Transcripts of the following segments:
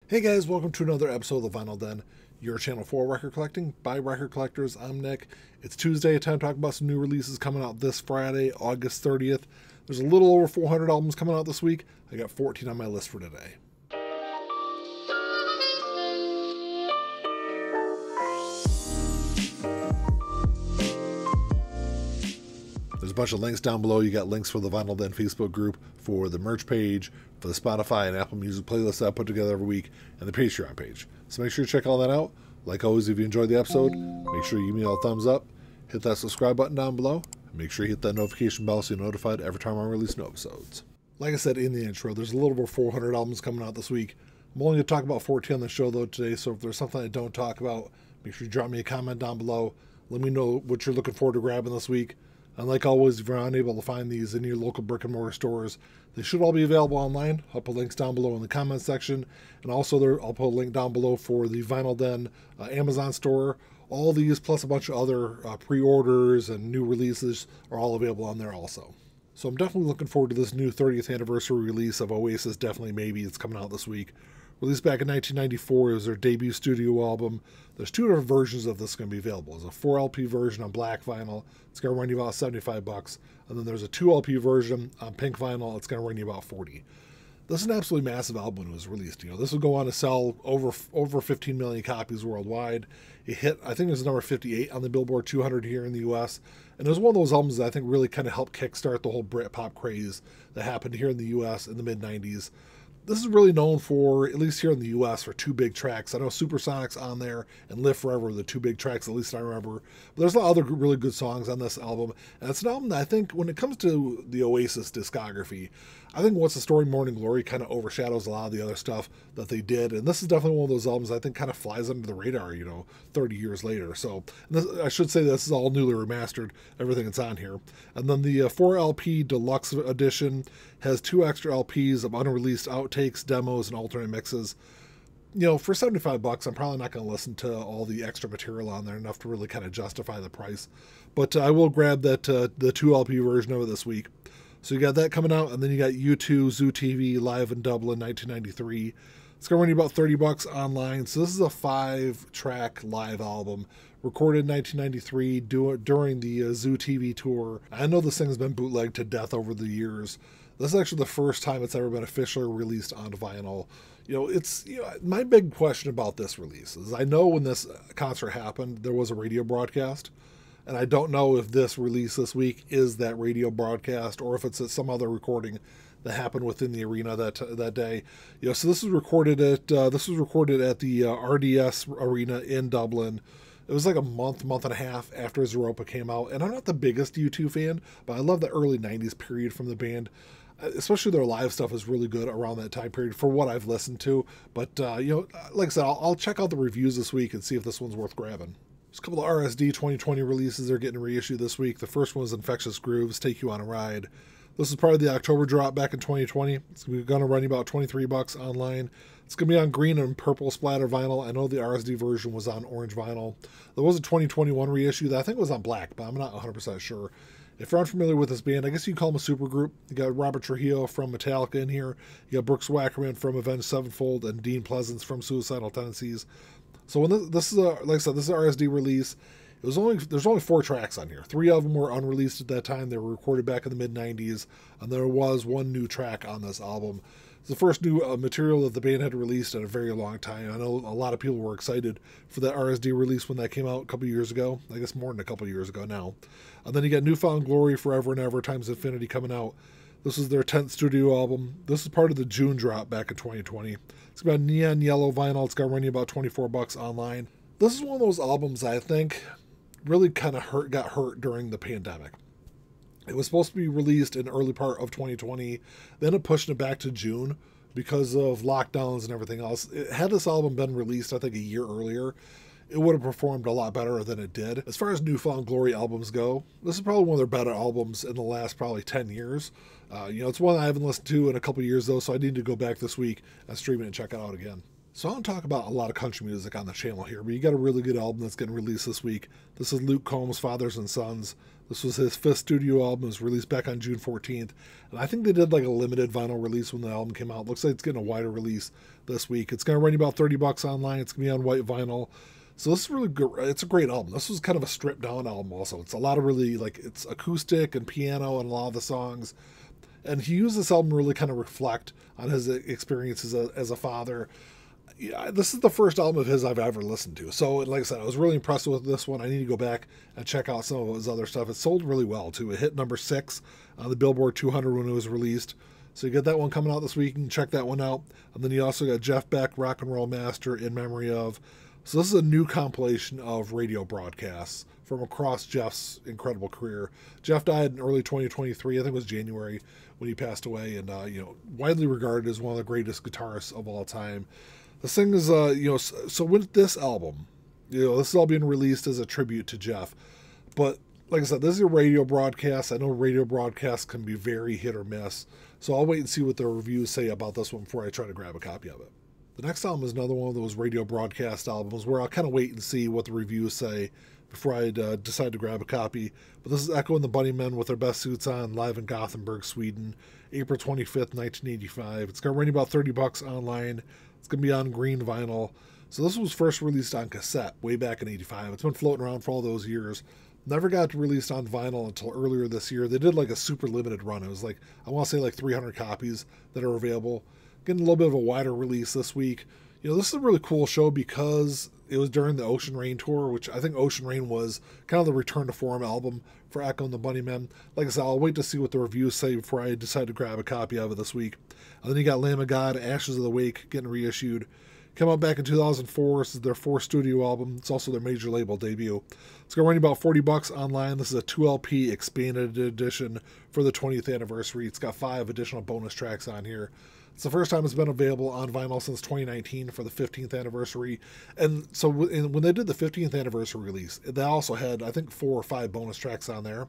Hey guys, welcome to another episode of the Vinyl Den, your channel for record collecting by record collectors. I'm Nick. It's Tuesday, time to talk about some new releases coming out this Friday, August 30th. There's a little over 400 albums coming out this week. I got 14 on my list for today. There's a bunch of links down below. You got links for the Vinyl Den Facebook group, for the merch page, for the Spotify and Apple Music playlist that I put together every week, and the Patreon page. So make sure you check all that out. Like always, if you enjoyed the episode, make sure you give me a thumbs up, hit that subscribe button down below, and make sure you hit that notification bell so you're notified every time I release new episodes. Like I said in the intro, there's a little over 400 albums coming out this week. I'm only going to talk about 14 on the show though today, so if there's something I don't talk about, make sure you drop me a comment down below. Let me know what you're looking forward to grabbing this week. And like always, if you're unable to find these in your local brick and mortar stores, they should all be available online. I'll put links down below in the comments section. And also I'll put a link down below for the Vinyl Den Amazon store. All these plus a bunch of other pre-orders and new releases are all available on there also. So I'm definitely looking forward to this new 30th anniversary release of Oasis, Definitely Maybe. It's coming out this week. Released back in 1994, it was their debut studio album. There's two different versions of this going to be available. There's a 4 LP version on black vinyl. It's going to run you about $75. And then there's a 2 LP version on pink vinyl. It's going to run you about $40. This is an absolutely massive album when it was released. You know, this would go on to sell over 15 million copies worldwide. It hit, I think it was number 58 on the Billboard 200 here in the U.S. And it was one of those albums that I think really kind of helped kickstart the whole Britpop craze that happened here in the U.S. in the mid-90s. This is really known for, at least here in the U.S., for two big tracks. I know Supersonic's on there and Live Forever, the two big tracks, at least I remember. But there's a lot of other really good songs on this album. And it's an album that I think, when it comes to the Oasis discography, I think What's the Story, Morning Glory kind of overshadows a lot of the other stuff that they did. And this is definitely one of those albums I think kind of flies under the radar, 30 years later. So I should say this is all newly remastered, everything that's on here. And then the 4 LP Deluxe Edition has 2 extra LPs of unreleased outtakes, demos, and alternate mixes. For $75, I'm probably not going to listen to all the extra material on there enough to really kind of justify the price. But I will grab that the 2 LP version of it this week. So you got that coming out, and then you got U2 Zoo TV Live in Dublin, 1993. It's going to run you about $30 online. So this is a 5-track live album recorded in 1993 during the Zoo TV tour. I know this thing has been bootlegged to death over the years. This is actually the first time it's ever been officially released on vinyl. My big question about this release is I know when this concert happened, there was a radio broadcast. And I don't know if this release this week is that radio broadcast or if it's some other recording that happened within the arena that day. So this was recorded at the RDS Arena in Dublin. It was like a month and a half after Europa came out. And I'm not the biggest U2 fan, but I love the early 90s period from the band. Especially their live stuff is really good around that time period for what I've listened to. But, like I said, I'll check out the reviews this week and see if this one's worth grabbing. There's a couple of RSD 2020 releases they're getting reissued this week. The first one is Infectious Grooves, Take You on a Ride. This is part of the October drop back in 2020. It's going to run you about $23 online. It's going to be on green and purple splatter vinyl. I know the RSD version was on orange vinyl. There was a 2021 reissue that I think was on black, but I'm not 100% sure. If you're unfamiliar with this band, I guess you can call them a supergroup. You got Robert Trujillo from Metallica in here. You got Brooks Wackerman from Avenged Sevenfold and Dean Pleasance from Suicidal Tendencies. So when this is like I said, this is an RSD release. There's only 4 tracks on here. 3 of them were unreleased at that time. They were recorded back in the mid-90s, and there was 1 new track on this album. It's the first new material that the band had released in a very long time. I know a lot of people were excited for that RSD release when that came out a couple years ago. I guess more than a couple years ago now. And then you got Newfound Glory, Forever and Ever, Times Infinity coming out. This is their 10th studio album. This is part of the June drop back in 2020. It's about neon yellow vinyl. It's going to run you about $24 online. This is one of those albums I think really kind of got hurt during the pandemic. It was supposed to be released in the early part of 2020. They ended up pushing it back to June because of lockdowns and everything else. Had this album been released, I think, a year earlier, it would have performed a lot better than it did. As far as Newfound Glory albums go, this is probably one of their better albums in the last probably 10 years. It's one I haven't listened to in a couple years, though, so I need to go back this week and stream it and check it out again. So I don't talk about a lot of country music on the channel here, but you got a really good album that's getting released this week. This is Luke Combs' Fathers and Sons. This was his 5th studio album. It was released back on June 14th. And I think they did like a limited vinyl release when the album came out. Looks like it's getting a wider release this week. It's going to run you about $30 online. It's going to be on white vinyl. So this is really good. It's a great album. This was kind of a stripped down album also. It's a lot of really, like, it's acoustic and piano and a lot of the songs. And he used this album to really kind of reflect on his experiences as a father. Yeah, this is the first album of his I've ever listened to. So, like I said, I was really impressed with this one. I need to go back and check out some of his other stuff. It sold really well, too. It hit number 6 on the Billboard 200 when it was released. So you get that one coming out this week. You can check that one out. And then you also got Jeff Beck, Rock and Roll Master, In Memory Of. So this is a new compilation of radio broadcasts from across Jeff's incredible career. Jeff died in early 2023. I think it was January when he passed away. And, widely regarded as one of the greatest guitarists of all time. This thing is, so with this album, this is all being released as a tribute to Jeff. But like I said, this is a radio broadcast. I know radio broadcasts can be very hit or miss. So I'll wait and see what the reviews say about this one before I try to grab a copy of it. The next album is another one of those radio broadcast albums where I'll kind of wait and see what the reviews say before I decide to grab a copy. But this is Echo and the Bunnymen with their best suits on, live in Gothenburg, Sweden, April 25th, 1985. It's going to run you about $30 online. It's going to be on green vinyl. So this was first released on cassette way back in 85. It's been floating around for all those years. Never got released on vinyl until earlier this year. They did like a super limited run. It was like, I want to say like 300 copies that are available. Getting a little bit of a wider release this week. This is a really cool show because it was during the Ocean Rain tour, which I think Ocean Rain was kind of the return to form album for Echo and the Bunnymen. Like I said, I'll wait to see what the reviews say before I decide to grab a copy of it this week. And then you got Lamb of God, Ashes of the Wake getting reissued. Came out back in 2004. This is their 4th studio album. It's also their major label debut. It's going to run you about $40 online. This is a 2LP expanded edition for the 20th anniversary. It's got 5 additional bonus tracks on here. It's the first time it's been available on vinyl since 2019 for the 15th anniversary. And so when they did the 15th anniversary release, they also had, I think, 4 or 5 bonus tracks on there. A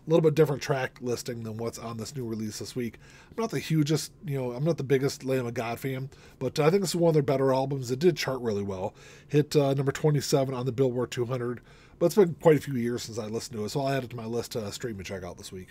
little bit different track listing than what's on this new release this week. I'm not the hugest, I'm not the biggest Lamb of God fan, but I think this is one of their better albums. It did chart really well. Hit number 27 on the Billboard 200, but it's been quite a few years since I listened to it, so I'll add it to my list to stream and check out this week.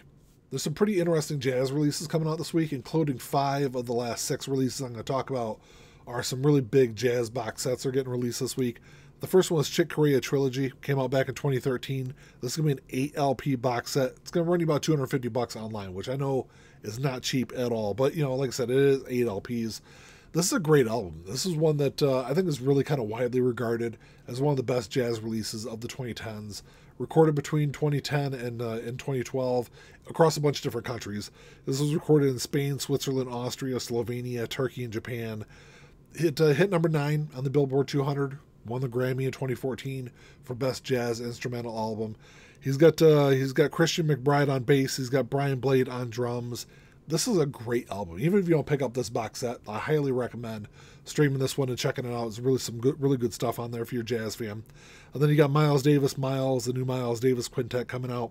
There's some pretty interesting jazz releases coming out this week, including 5 of the last 6 releases I'm going to talk about are some really big jazz box sets that are getting released this week. The first one is Corea Trilogy, came out back in 2013. This is going to be an 8 LP box set. It's going to run you about $250 online, which I know is not cheap at all. But, like I said, it is 8 LPs. This is a great album. This is one that I think is really kind of widely regarded as one of the best jazz releases of the 2010s. Recorded between 2010 and 2012 across a bunch of different countries. This was recorded in Spain, Switzerland, Austria, Slovenia, Turkey, and Japan. Hit number 9 on the Billboard 200. Won the Grammy in 2014 for Best Jazz Instrumental Album. He's got Christian McBride on bass. He's got Brian Blade on drums. This is a great album. Even if you don't pick up this box set, I highly recommend streaming this one and checking it out. There's really some really good stuff on there if you're a jazz fan. And then you got Miles Davis, the new Miles Davis Quintet coming out.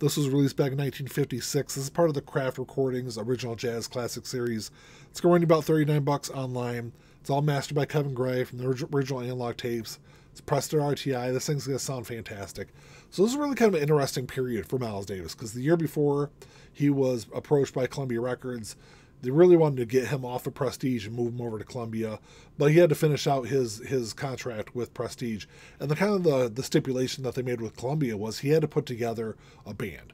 This was released back in 1956. This is part of the Kraft Recordings Original Jazz Classic Series. It's going to run you about $39 online. It's all mastered by Kevin Gray from the original analog tapes. It's pressed to RTI. This thing's going to sound fantastic. So this is really kind of an interesting period for Miles Davis because the year before he was approached by Columbia Records. They really wanted to get him off of Prestige and move him over to Columbia, but he had to finish out his contract with Prestige. And the stipulation that they made with Columbia was he had to put together a band.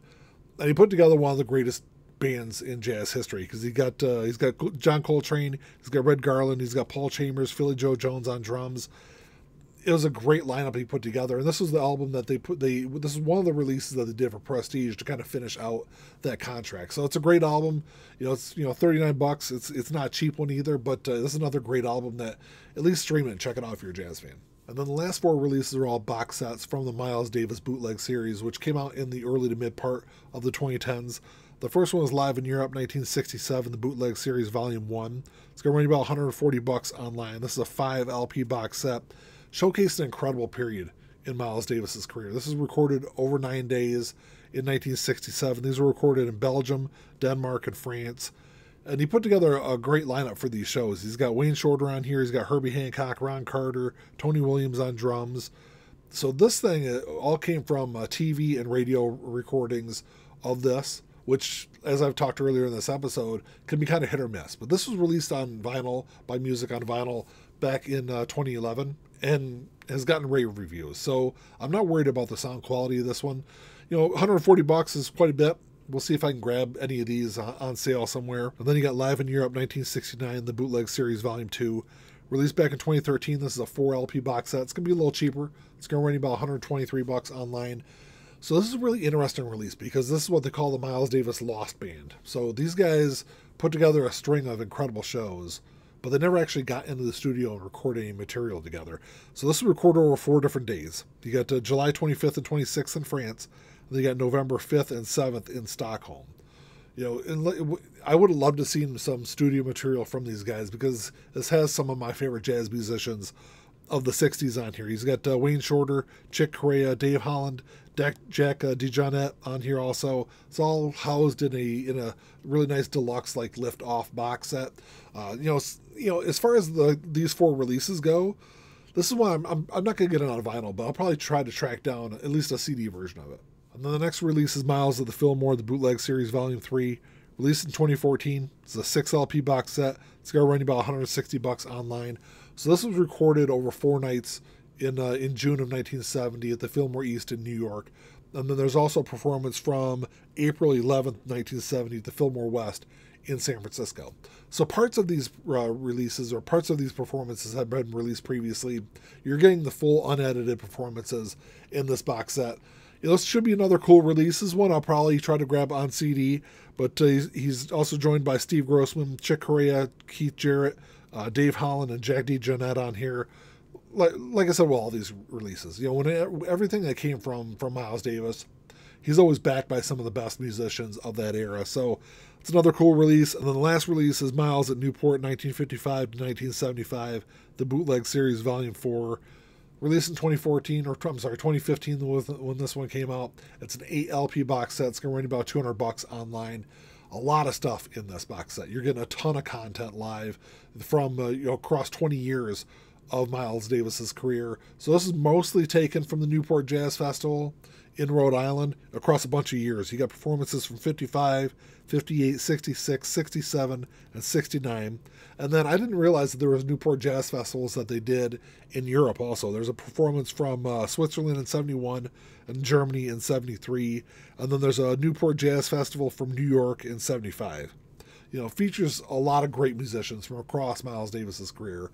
And he put together one of the greatest bands in jazz history because he's got John Coltrane, he's got Red Garland, he's got Paul Chambers, Philly Joe Jones on drums. It was a great lineup he put together, and this was the album that this is one of the releases that they did for Prestige to kind of finish out that contract. So it's a great album. It's $39. It's not a cheap one either, but this is another great album that at least stream it and check it out if you're a jazz fan. And then the last 4 releases are all box sets from the Miles Davis Bootleg series, which came out in the early to mid part of the 2010s. The first one was Live in Europe, 1967, the Bootleg series, Volume 1. It's going to run you about $140 online. This is a 5 LP box set. Showcased an incredible period in Miles Davis's career. This is recorded over 9 days in 1967. These were recorded in Belgium, Denmark, and France. And he put together a great lineup for these shows. He's got Wayne Shorter on here. He's got Herbie Hancock, Ron Carter, Tony Williams on drums. So this thing all came from TV and radio recordings of this, which, as I've talked earlier in this episode, can be kind of hit or miss. But this was released on vinyl by Music on Vinyl back in 2011 and has gotten rave reviews. So I'm not worried about the sound quality of this one. You know, $140 is quite a bit. We'll see if I can grab any of these on sale somewhere. And then you got Live in Europe 1969, the Bootleg Series Volume 2. Released back in 2013. This is a 4 LP box set. It's going to be a little cheaper. It's going to run you about $123 online. So this is a really interesting release because this is what they call the Miles Davis Lost Band. So these guys put together a string of incredible shows, but they never actually got into the studio and recorded any material together. So this was recorded over 4 different days. You got July 25th and 26th in France. They got November 5th and 7th in Stockholm. You know, and I would have loved to see some studio material from these guys because this has some of my favorite jazz musicians of the 60s on here. He's got Wayne Shorter, Chick Corea, Dave Holland, Jack DeJohnette on here also. It's all housed in a really nice deluxe like lift off box set. You know, as far as these 4 releases go, this is why I'm not going to get it on vinyl, but I'll probably try to track down at least a CD version of it. And then the next release is Miles of the Filmore, the Bootleg Series Volume 3, released in 2014. It's a 6 LP box set. It's going to run you about $160 online. So this was recorded over 4 nights in June of 1970 at the Filmore East in New York. And then there's also a performance from April 11th, 1970 at the Filmore West in San Francisco. So parts of these releases or parts of these performances have been released previously. You're getting the full unedited performances in this box set. You know, this should be another cool release. This is one I'll probably try to grab on CD, but he's also joined by Steve Grossman, Chick Corea, Keith Jarrett, Dave Holland, and Jack DeJohnette on here. Like I said, well, all these releases, you know, everything that came from Miles Davis, he's always backed by some of the best musicians of that era. So it's another cool release. And then the last release is Miles at Newport, 1955 to 1975, the Bootleg Series Volume 4. Released in 2015 when this one came out. It's an 8 LP box set. It's going to run you about $200 online. A lot of stuff in this box set. You're getting a ton of content live from across 20 years of Miles Davis's career. So this is mostly taken from the Newport Jazz Festival in Rhode Island across a bunch of years. You got performances from 55, 58, 66, 67, and 69. And then I didn't realize that there was Newport Jazz Festivals that they did in Europe also. There's a performance from Switzerland in 71 and Germany in 73. And then there's a Newport Jazz Festival from New York in 75. You know, features a lot of great musicians from across Miles Davis's career.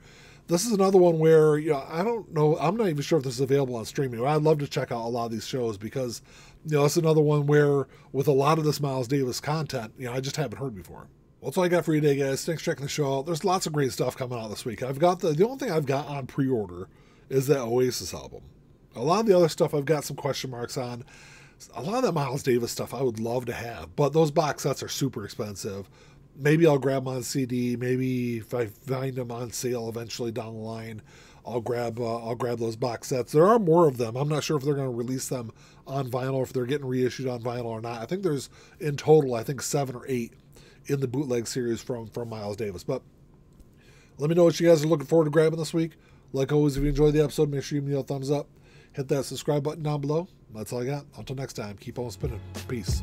This is another one where, you know, I don't know, I'm not even sure if this is available on streaming. I'd love to check out a lot of these shows because, you know, it's another one where with a lot of this Miles Davis content, you know, I just haven't heard before. Well, that's all I got for you today, guys. Thanks for checking the show out. There's lots of great stuff coming out this week. I've got the only thing I've got on pre-order is that Oasis album. A lot of the other stuff I've got some question marks on. A lot of that Miles Davis stuff I would love to have, but those box sets are super expensive. Maybe I'll grab them on CD. Maybe if I find them on sale eventually down the line, I'll grab those box sets. There are more of them. I'm not sure if they're going to release them on vinyl or if they're getting reissued on vinyl or not. I think there's in total, 7 or 8 in the bootleg series from Miles Davis. But let me know what you guys are looking forward to grabbing this week. Like always, if you enjoyed the episode, make sure you give me a thumbs up. Hit that subscribe button down below. That's all I got. Until next time, keep on spinning. Peace.